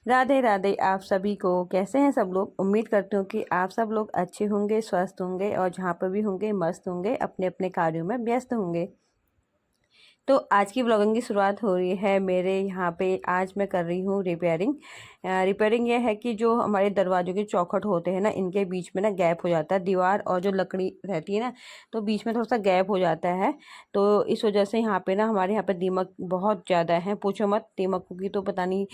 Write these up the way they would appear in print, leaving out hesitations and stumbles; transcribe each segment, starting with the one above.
राधे राधे आप सभी को। कैसे हैं सब लोग? उम्मीद करती हूँ कि आप सब लोग अच्छे होंगे, स्वस्थ होंगे और जहाँ पर भी होंगे मस्त होंगे, अपने अपने कार्यों में व्यस्त होंगे। तो आज की ब्लॉगिंग की शुरुआत हो रही है मेरे यहाँ पे। आज मैं कर रही हूँ रिपेयरिंग। रिपेयरिंग ये है कि जो हमारे दरवाजों के चौखट होते हैं ना, इनके बीच में ना गैप हो जाता है, दीवार और जो लकड़ी रहती है ना, तो बीच में थोड़ा सा गैप हो जाता है। तो इस वजह से यहाँ पे ना हमारे यहाँ पे दीमक बहुत ज़्यादा है, पूछो मत। दीमकों की तो पता नहीं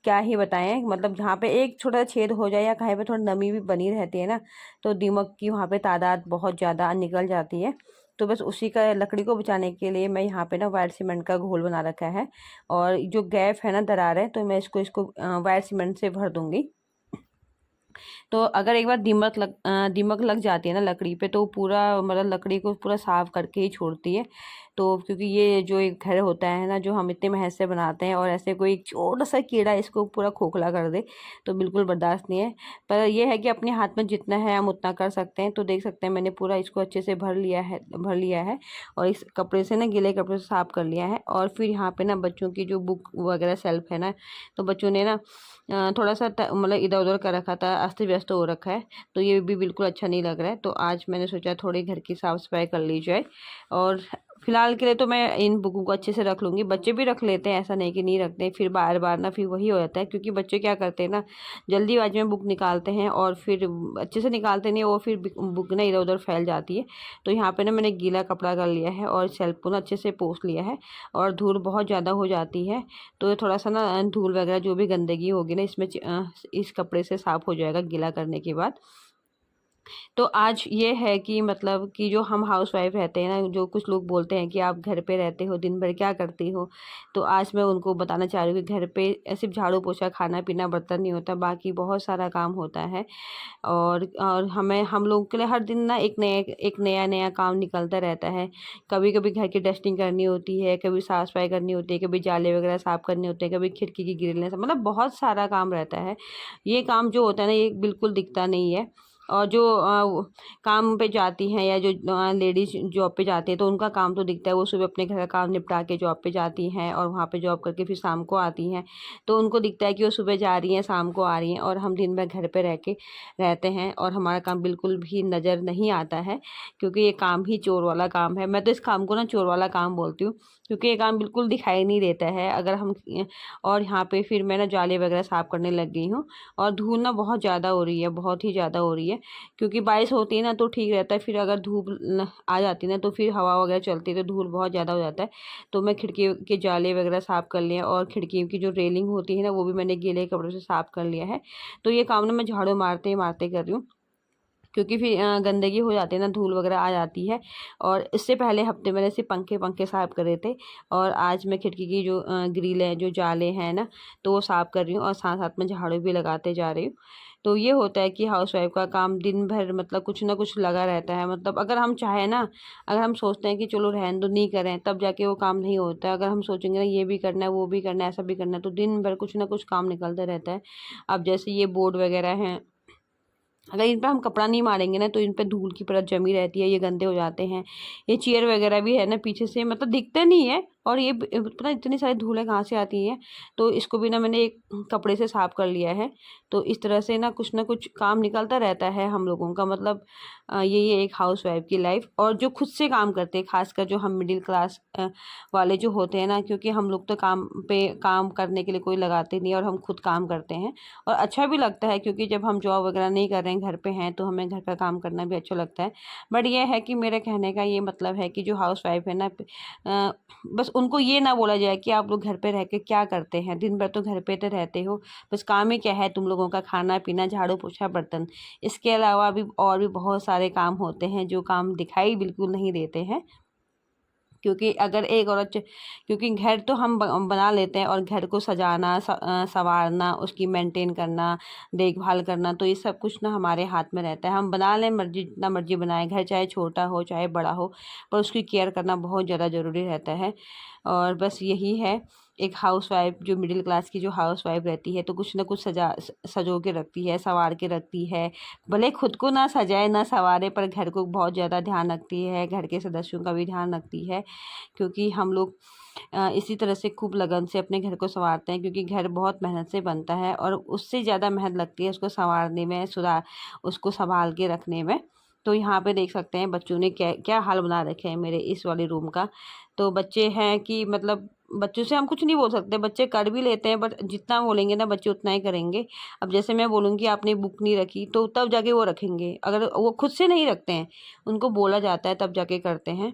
क्या ही बताएं। मतलब जहाँ पे एक छोटा छेद हो जाए या कहीं पे थोड़ी नमी भी बनी रहती है ना, तो दीमक की वहाँ पे तादाद बहुत ज़्यादा निकल जाती है। तो बस उसी का लकड़ी को बचाने के लिए मैं यहाँ पे ना वाइट सीमेंट का घोल बना रखा है। और जो गैप है ना, दरार है, तो मैं इसको वाइट सीमेंट से भर दूंगी। तो अगर एक बार दीमक लग जाती है ना लकड़ी पे, तो पूरा मतलब लकड़ी को पूरा साफ करके ही छोड़ती है। तो क्योंकि ये जो एक घर होता है ना, जो हम इतने मेहनत से बनाते हैं, और ऐसे कोई छोटा सा कीड़ा इसको पूरा खोखला कर दे तो बिल्कुल बर्दाश्त नहीं है। पर यह है कि अपने हाथ में जितना है हम उतना कर सकते हैं। तो देख सकते हैं मैंने पूरा इसको अच्छे से भर लिया है और इस कपड़े से ना, गीले कपड़े से साफ कर लिया है। और फिर यहाँ पे ना बच्चों की जो बुक वगैरह सेल्फ है ना, तो बच्चों ने ना थोड़ा सा मतलब इधर उधर कर रखा था, अस्त व्यस्त हो रखा है। तो ये भी बिल्कुल अच्छा नहीं लग रहा है। तो आज मैंने सोचा थोड़ी घर की साफ सफाई कर ली जाए। और फिलहाल के लिए तो मैं इन बुकों को अच्छे से रख लूँगी। बच्चे भी रख लेते हैं, ऐसा नहीं कि नहीं रखते। फिर बार बार ना फिर वही हो जाता है, क्योंकि बच्चे क्या करते हैं ना, जल्दीबाजी में बुक निकालते हैं और फिर अच्छे से निकालते नहीं, वो फिर बुक ना इधर उधर फैल जाती है। तो यहाँ पे ना मैंने गीला कपड़ा कर लिया है और शेल्फ को ना अच्छे से पोंछ लिया है। और धूल बहुत ज़्यादा हो जाती है, तो थोड़ा सा ना धूल वगैरह जो भी गंदगी होगी ना, इसमें इस कपड़े से साफ हो जाएगा गीला करने के बाद। तो आज ये है कि मतलब कि जो हम हाउस वाइफ रहते हैं ना, जो कुछ लोग बोलते हैं कि आप घर पे रहते हो, दिन भर क्या करती हो, तो आज मैं उनको बताना चाह रही हूँ कि घर पे सिर्फ झाड़ू पोछा, खाना पीना, बर्तन नहीं होता, बाकी बहुत सारा काम होता है। और हम लोगों के लिए हर दिन ना एक नया नया काम निकलता रहता है। कभी कभी घर की डस्टिंग करनी होती है, कभी साफ सफाई करनी होती है, कभी जाले वगैरह साफ करने होते हैं, कभी खिड़की की ग्रिलें, मतलब बहुत सारा काम रहता है। ये काम जो होता है ना, ये बिल्कुल दिखता नहीं है। और जो काम पे जाती हैं या जो लेडीज जॉब पे जाती हैं, तो उनका काम तो दिखता है। वो सुबह अपने घर का काम निपटा के जॉब पे जाती हैं और वहाँ पे जॉब करके फिर शाम को आती हैं। तो उनको दिखता है कि वो सुबह जा रही हैं, शाम को आ रही हैं, और हम दिन भर घर पे रह के रहते हैं और हमारा काम बिल्कुल भी नज़र नहीं आता है। क्योंकि ये काम ही चोर वाला काम है। मैं तो इस काम को ना चोर वाला काम बोलती हूँ, क्योंकि ये काम बिल्कुल दिखाई नहीं देता है अगर हम। और यहाँ पे फिर मैं ना जाले वगैरह साफ करने लग गई हूँ। और धूल ना बहुत ज़्यादा हो रही है, बहुत ही ज़्यादा हो रही है। क्योंकि बारिश होती है ना तो ठीक रहता है, फिर अगर धूप आ जाती है ना, तो फिर हवा वगैरह चलती है तो धूल बहुत ज़्यादा हो जाता है। तो मैं खिड़की के जाले वगैरह साफ़ कर लिए, और खिड़की की जो रेलिंग होती है ना, वो भी मैंने गीले कपड़ों से साफ़ कर लिया है। तो ये काम ना मैं झाड़ू मारते मारते कर रही हूँ, क्योंकि फिर गंदगी हो जाती है ना, धूल वगैरह आ जाती है। और इससे पहले हफ्ते मैंने सिर्फ पंखे पंखे साफ़ करे थे, और आज मैं खिड़की की जो ग्रिल है, जो जाले हैं ना, तो वो साफ़ कर रही हूँ और साथ साथ में झाड़ू भी लगाते जा रही हूँ। तो ये होता है कि हाउसवाइफ का काम दिन भर मतलब कुछ ना कुछ लगा रहता है। मतलब अगर हम चाहें ना, अगर हम सोचते हैं कि चलो रहने दो, नहीं करें, तब जाके वो काम नहीं होता है। अगर हम सोचेंगे ना ये भी करना है, वो भी करना है, ऐसा भी करना है, तो दिन भर कुछ ना कुछ काम निकलता रहता है। अब जैसे ये बोर्ड वगैरह हैं, अगर इन पे हम कपड़ा नहीं मारेंगे ना, तो इन पे धूल की परत जमी रहती है, ये गंदे हो जाते हैं। ये चेयर वगैरह भी है ना, पीछे से मतलब दिखते नहीं है, और ये पता इतनी सारी धूलें कहाँ से आती हैं। तो इसको भी ना मैंने एक कपड़े से साफ कर लिया है। तो इस तरह से ना कुछ काम निकलता रहता है हम लोगों का। मतलब यही है एक हाउस वाइफ की लाइफ। और जो खुद से काम करते हैं, खासकर जो हम मिडिल क्लास वाले जो होते हैं ना, क्योंकि हम लोग तो काम करने के लिए कोई लगाते नहीं, और हम खुद काम करते हैं। और अच्छा भी लगता है, क्योंकि जब हम जॉब वगैरह नहीं कर रहे हैं, घर पे हैं, तो हमें घर का काम करना भी अच्छा लगता है। बट ये है कि मेरे कहने का ये मतलब है कि जो हाउस वाइफ है ना, बस उनको ये ना बोला जाए कि आप लोग घर पे रह के क्या करते हैं, दिन भर तो घर पे तो रहते हो, बस काम ही क्या है तुम लोगों का, खाना पीना, झाड़ू पोछा, बर्तन। इसके अलावा भी और भी बहुत सारे काम होते हैं, जो काम दिखाई बिल्कुल नहीं देते हैं। क्योंकि अगर एक औरत क्योंकि घर तो हम बना लेते हैं, और घर को सजाना, संवारना, उसकी मेंटेन करना, देखभाल करना, तो ये सब कुछ ना हमारे हाथ में रहता है। हम बना लें, मर्जी जितना मर्जी बनाएं, घर चाहे छोटा हो चाहे बड़ा हो, पर उसकी केयर करना बहुत ज़्यादा ज़रूरी रहता है। और बस यही है एक हाउसवाइफ जो मिडिल क्लास की जो हाउसवाइफ रहती है तो कुछ ना कुछ सजो के रखती है, संवार के रखती है। भले खुद को ना सजाए ना संवारे, पर घर को बहुत ज़्यादा ध्यान रखती है, घर के सदस्यों का भी ध्यान रखती है। क्योंकि हम लोग इसी तरह से खूब लगन से अपने घर को संवारते हैं, क्योंकि घर बहुत मेहनत से बनता है और उससे ज़्यादा मेहनत लगती है उसको संवारने में, उसको संभाल के रखने में। तो यहाँ पे देख सकते हैं बच्चों ने क्या क्या हाल बना रखे हैं मेरे इस वाले रूम का। तो बच्चे हैं कि मतलब बच्चों से हम कुछ नहीं बोल सकते, बच्चे कर भी लेते हैं, बट जितना बोलेंगे ना बच्चे उतना ही करेंगे। अब जैसे मैं बोलूँगी आपने बुक नहीं रखी तो तब जाके वो रखेंगे, अगर वो खुद से नहीं रखते हैं, उनको बोला जाता है तब जाके करते हैं।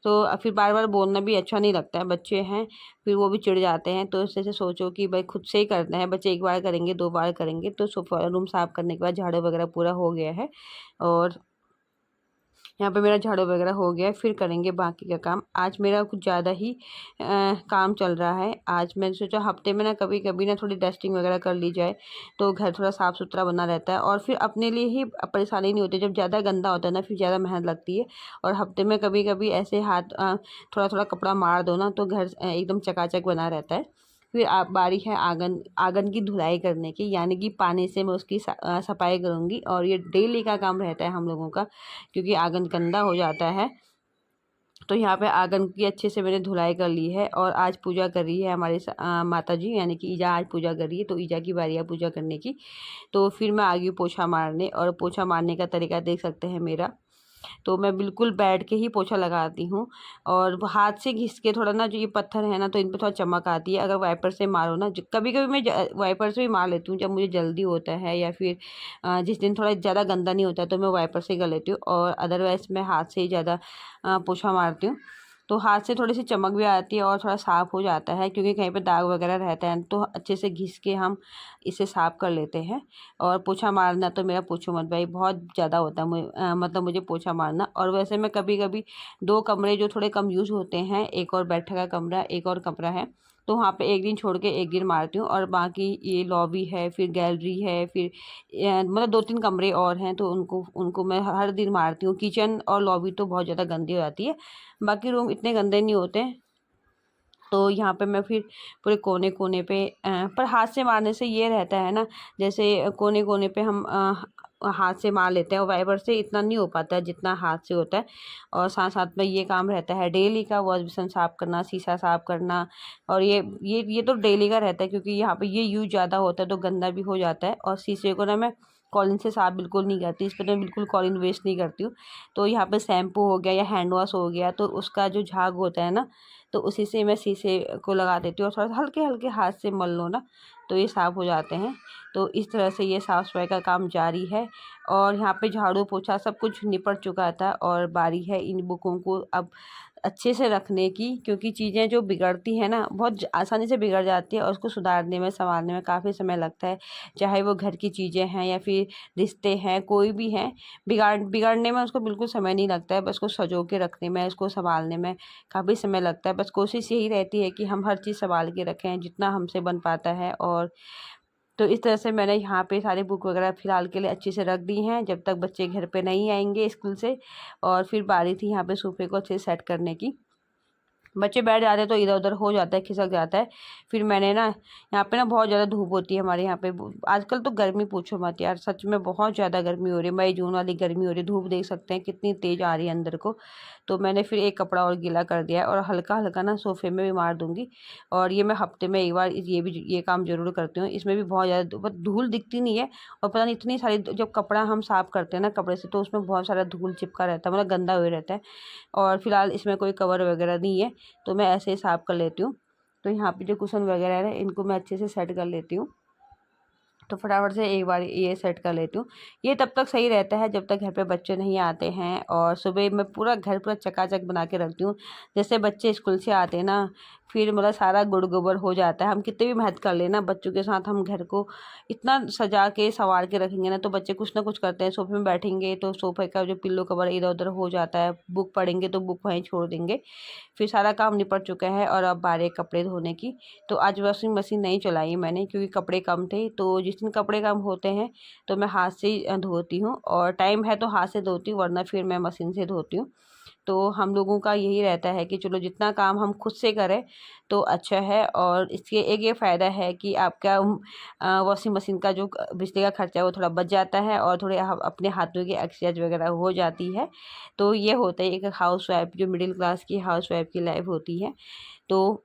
तो फिर बार बार बोलना भी अच्छा नहीं लगता है, बच्चे हैं फिर वो भी चिढ़ जाते हैं। तो इससे सोचो कि भाई खुद से ही करना है, बच्चे एक बार करेंगे 2 बार करेंगे। तो सोफा रूम साफ़ करने के बाद झाड़ू वगैरह पूरा हो गया है और यहाँ पे मेरा झाड़ू वगैरह हो गया है, फिर करेंगे बाकी का काम। आज मेरा कुछ ज़्यादा ही काम चल रहा है। आज मैंने सोचा हफ्ते में ना कभी कभी ना थोड़ी डस्टिंग वगैरह कर ली जाए, तो घर थोड़ा साफ़ सुथरा बना रहता है और फिर अपने लिए ही परेशानी नहीं होती। जब ज़्यादा गंदा होता है ना फिर ज़्यादा मेहनत लगती है। और हफ्ते में कभी कभी ऐसे हाथ थोड़ा थोड़ा कपड़ा मार दो ना तो घर एकदम चकाचक बना रहता है। फिर आप बारी है आंगन आंगन की धुलाई करने की, यानी कि पानी से मैं उसकी सफाई करूँगी। और ये डेली का काम रहता है हम लोगों का, क्योंकि आंगन गंदा हो जाता है। तो यहाँ पे आंगन की अच्छे से मैंने धुलाई कर ली है। और आज पूजा कर रही है हमारे माता जी, यानी कि ईजा आज पूजा कर रही है, तो ईजा की बारी है पूजा करने की। तो फिर मैं आ गई पोछा मारने, और पोछा मारने का तरीका देख सकते हैं मेरा। तो मैं बिल्कुल बैठ के ही पोछा लगाती हूँ। और वो हाथ से घिस के थोड़ा ना, जो ये पत्थर है ना तो इन पे थोड़ा चमक आती है। अगर वाइपर से मारो ना, कभी कभी मैं वाइपर से भी मार लेती हूँ जब मुझे जल्दी होता है, या फिर जिस दिन थोड़ा ज़्यादा गंदा नहीं होता तो मैं वाइपर से कर लेती हूँ। और अदरवाइज़ मैं हाथ से ही ज़्यादा पोछा मारती हूँ। तो हाथ से थोड़ी सी चमक भी आती है और थोड़ा साफ़ हो जाता है, क्योंकि कहीं पे दाग वगैरह रहता है तो अच्छे से घिस के हम इसे साफ़ कर लेते हैं। और पोछा मारना तो मेरा पूछो मत भाई, बहुत ज़्यादा होता है मतलब मुझे पोछा मारना। और वैसे मैं कभी कभी 2 कमरे जो थोड़े कम यूज़ होते हैं, एक और बैठक का कमरा, एक और कमरा है, तो वहाँ पे एक दिन छोड़ के एक दिन मारती हूँ। और बाकी ये लॉबी है, फिर गैलरी है, फिर मतलब 2-3 कमरे और हैं तो उनको उनको मैं हर दिन मारती हूँ। किचन और लॉबी तो बहुत ज़्यादा गंदी हो जाती है, बाकी रूम इतने गंदे नहीं होते हैं। तो यहाँ पे मैं फिर पूरे कोने कोने पे पर हाथ से मारने से ये रहता है ना, जैसे कोने कोने पे हम हाथ से मार लेते हैं, और वाइपर से इतना नहीं हो पाता है जितना हाथ से होता है। और साथ साथ में ये काम रहता है डेली का, वॉश बेसिन साफ़ करना, शीशा साफ़ करना। और ये तो डेली का रहता है, क्योंकि यहाँ पे ये यूज़ ज़्यादा होता है तो गंदा भी हो जाता है। और शीशे को ना मैं कॉलिन से साफ़ बिल्कुल नहीं करती, इस पर मैं बिल्कुल कॉलिन वेस्ट नहीं करती हूँ। तो यहाँ पे शैम्पू हो गया या हैंड वॉश हो गया तो उसका जो झाग होता है ना, तो उसी से मैं शीशे को लगा देती हूँ, और थोड़ा हल्के हल्के हाथ से मल लो ना तो ये साफ़ हो जाते हैं। तो इस तरह से ये साफ़ सफाई का काम जारी है। और यहाँ पे झाड़ू पोछा सब कुछ निपट चुका था, और बारी है इन बुकों को अब अच्छे से रखने की, क्योंकि चीज़ें जो बिगड़ती हैं ना बहुत आसानी से बिगड़ जाती है, और उसको सुधारने में संभालने में काफ़ी समय लगता है। चाहे वो घर की चीज़ें हैं या फिर रिश्ते हैं, कोई भी हैं, बिगड़ने में उसको बिल्कुल समय नहीं लगता है। बस उसको सँजो के रखने में, उसको सँभालने में काफ़ी समय लगता है। बस कोशिश यही रहती है कि हम हर चीज़ सँभाल के रखें जितना हमसे बन पाता है। और तो इस तरह से मैंने यहाँ पे सारे बुक वगैरह फ़िलहाल के लिए अच्छे से रख दी हैं, जब तक बच्चे घर पे नहीं आएंगे स्कूल से। और फिर बारी थी यहाँ पे सोफ़े को अच्छे से सेट करने की। बच्चे बैठ जाते हैं तो इधर उधर हो जाता है, खिसक जाता है। फिर मैंने ना यहाँ पे ना बहुत ज़्यादा धूप होती है हमारे यहाँ पे, आजकल तो गर्मी पूछो मत यार, सच में बहुत ज़्यादा गर्मी हो रही है, मई जून वाली गर्मी हो रही है। धूप देख सकते हैं कितनी तेज़ आ रही है अंदर को। तो मैंने फिर एक कपड़ा और गीला कर दिया है, और हल्का हल्का ना सोफ़े में भी मार दूँगी। और ये मैं हफ्ते में एक बार ये काम ज़रूर करती हूँ। इसमें भी बहुत ज़्यादा बस धूल दिखती नहीं है, और पता नहीं इतनी सारी, जब कपड़ा हम साफ़ करते हैं ना कपड़े से तो उसमें बहुत सारा धूल चिपका रहता है, मतलब गंदा हुए रहता है। और फिलहाल इसमें कोई कवर वगैरह नहीं है, तो मैं ऐसे ही साफ़ कर लेती हूँ। तो यहाँ पे जो कुशन वगैरह है इनको मैं अच्छे से सेट कर लेती हूँ। तो फटाफट से एक बार ये सेट कर लेती हूँ। ये तब तक सही रहता है जब तक घर पे बच्चे नहीं आते हैं। और सुबह मैं पूरा घर पूरा चकाचक बना के रखती हूँ। जैसे बच्चे स्कूल से आते हैं ना, फिर मतलब सारा गुड़ गोबर हो जाता है। हम कितने भी मेहनत कर लेना बच्चों के साथ, हम घर को इतना सजा के संवार के रखेंगे ना तो बच्चे कुछ ना कुछ करते हैं। सोफे में बैठेंगे तो सोफे का जो पिल्लो कवर इधर उधर हो जाता है, बुक पढ़ेंगे तो बुक वहीं छोड़ देंगे। फिर सारा काम निपट चुका है, और अब बारी है कपड़े धोने की। तो आज वॉशिंग मशीन नहीं चलाई मैंने, क्योंकि कपड़े कम थे। तो जिस दिन कपड़े कम होते हैं तो मैं हाथ से ही धोती हूँ, और टाइम है तो हाथ से धोती हूँ, वरना फिर मैं मशीन से धोती हूँ। तो हम लोगों का यही रहता है कि चलो जितना काम हम खुद से करें तो अच्छा है। और इसके एक ये फ़ायदा है कि आपका वॉशिंग मशीन का जो बिजली का खर्चा है वो थोड़ा बच जाता है और थोड़े अपने हाथों की एक्सरसाइज वगैरह हो जाती है। तो ये होता है एक हाउस वाइफ, जो मिडिल क्लास की हाउस वाइफ की लाइफ होती है। तो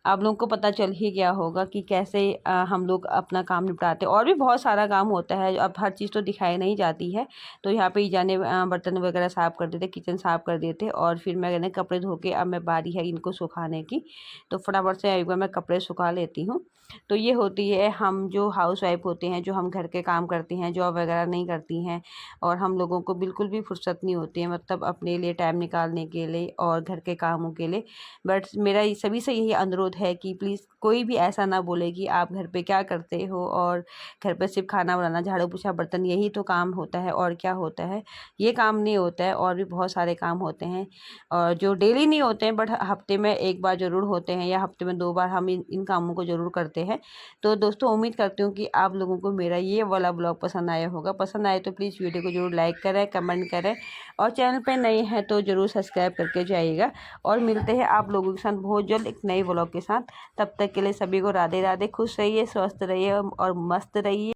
आप लोगों को पता चल ही गया होगा कि कैसे हम लोग अपना काम निपटाते हैं। और भी बहुत सारा काम होता है, अब हर चीज़ तो दिखाई नहीं जाती है। तो यहाँ पे जाने बर्तन वगैरह साफ़ कर देते, किचन साफ़ कर देते, और फिर मैंने कपड़े धो के अब मैं बारी है इनको सुखाने की, तो फटाफट से एक बार मैं कपड़े सुखा लेती हूँ। तो ये होती है हम जो हाउस वाइफ होते हैं, जो हम घर के काम करती हैं, जॉब वगैरह नहीं करती हैं, और हम लोगों को बिल्कुल भी फुर्सत नहीं होती है मतलब अपने लिए टाइम निकालने के लिए और घर के कामों के लिए। बट मेरा सभी से यही अनुरोध है कि प्लीज़ कोई भी ऐसा ना बोले कि आप घर पे क्या करते हो और घर पे सिर्फ खाना बनाना, झाड़ू पोछा, बर्तन यही तो काम होता है और क्या होता है। ये काम नहीं होता है, और भी बहुत सारे काम होते हैं और जो डेली नहीं होते हैं, बट हफ्ते में एक बार ज़रूर होते हैं या हफ्ते में 2 बार हम इन कामों को ज़रूर करते हैं। तो दोस्तों, उम्मीद करती हूँ कि आप लोगों को मेरा ये वाला ब्लॉग पसंद आया होगा। पसंद आए तो प्लीज़ वीडियो को ज़रूर लाइक करें, कमेंट करें, और चैनल पे नए हैं तो ज़रूर सब्सक्राइब करके जाइएगा। और मिलते हैं आप लोगों के साथ बहुत जल्द एक नए व्लॉग के साथ। तब तक के लिए सभी को राधे राधे। खुश रहिए, स्वस्थ रहिए और मस्त रहिए।